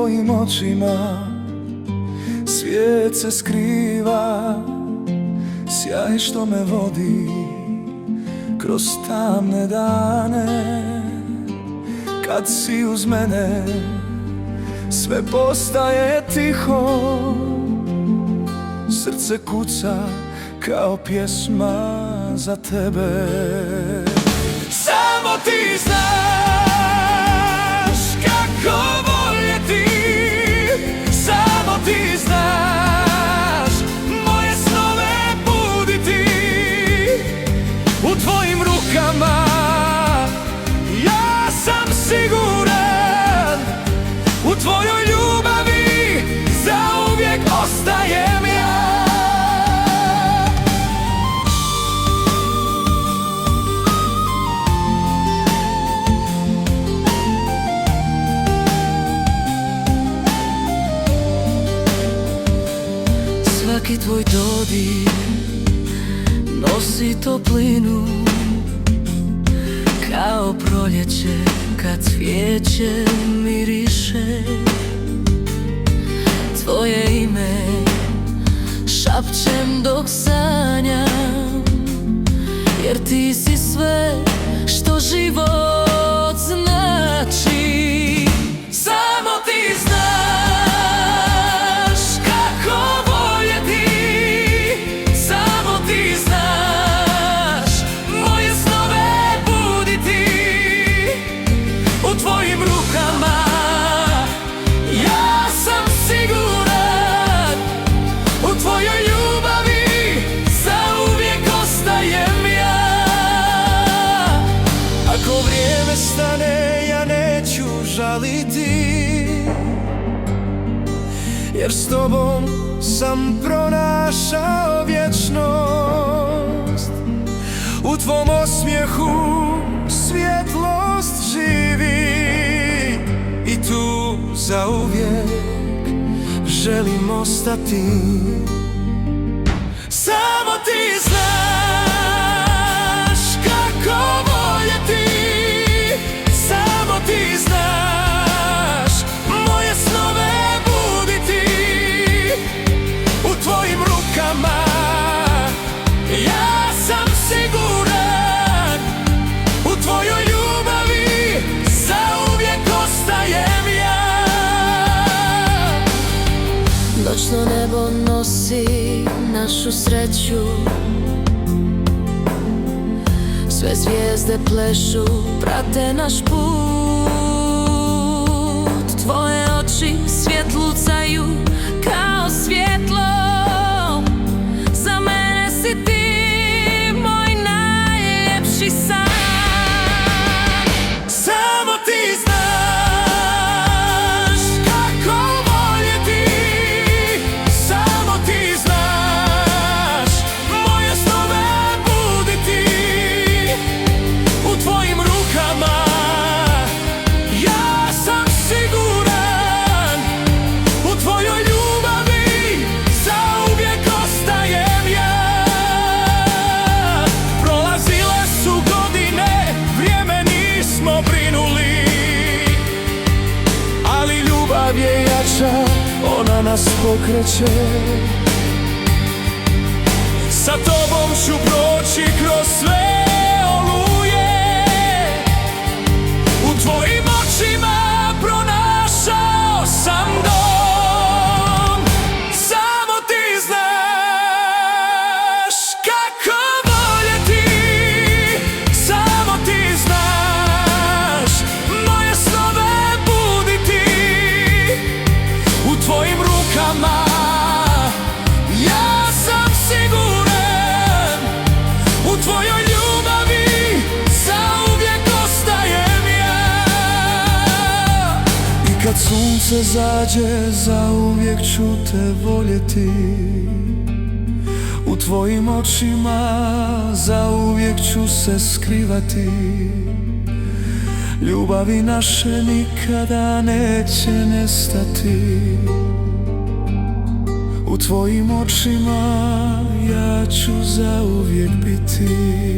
tvojim očima svijet se skriva, sjaj što me vodi kroz tamne dane. Kad si uz mene sve postaje tiho, srce kuca kao pjesma za tebe. Samo ti znaš kako voljeti, samo ti znaš moje snove buditi. U tvojim rukama ja sam siguran, u tvojoj ljubavi zauvijek ostajem ja. Svaki tvoj dodir nosi toplinu, kao proljeće kad cvijeće miriše. Tvoje ime šapćem dok sanjam, jer ti si sve što život znači. Samo ti znaš kako voljeti, samo ti znaš moje snove buditi. U tvojim rukama ja sam siguran, u tvojoj ljubavi zauvijek ostajem ja. Ako vrijeme stane ja neću žaliti, jer s tobom sam pronašao vječnost. U tvom osmijehu svjetlost živi i tu zauvijek želim ostati. Samo ti znaš kako voljeti, samo ti znaš moje snove buditi. U tvojim rukama ja sam siguran, u tvojoj ljubavi zauvijek ostajem ja. Noćno nebo nosi našu sreću, sve zvijezde plešu, prate naš put. Tvoje oči svjet lucaju kao svjetlo, za mene si ti moj najljepši san. Samo ti znaš kako voljeti, samo ti znaš moje snove buditi. U tvojim rukama ja sam siguran, u tvojoj ljubavi zauvijek ostajem ja. Prolazile su godine, vrijeme nismo brinuli, ali ljubav je jača, ona nas pokreće. Sa tobom ću proći kroz sve oluje, u tvojim očima pronašao sam dom. Samo ti znaš kako voljeti, samo ti znaš moje snove buditi. U tvojim rukama ja sam siguran, u tvojoj ljubavi zauvijek ostajem ja. I kad sunce zađe zauvijek ću te voljeti, u tvojim očima zauvijek ću se skrivati. Ljubavi naše nikada neće nestati, u tvojim očima ja ću zauvijek biti.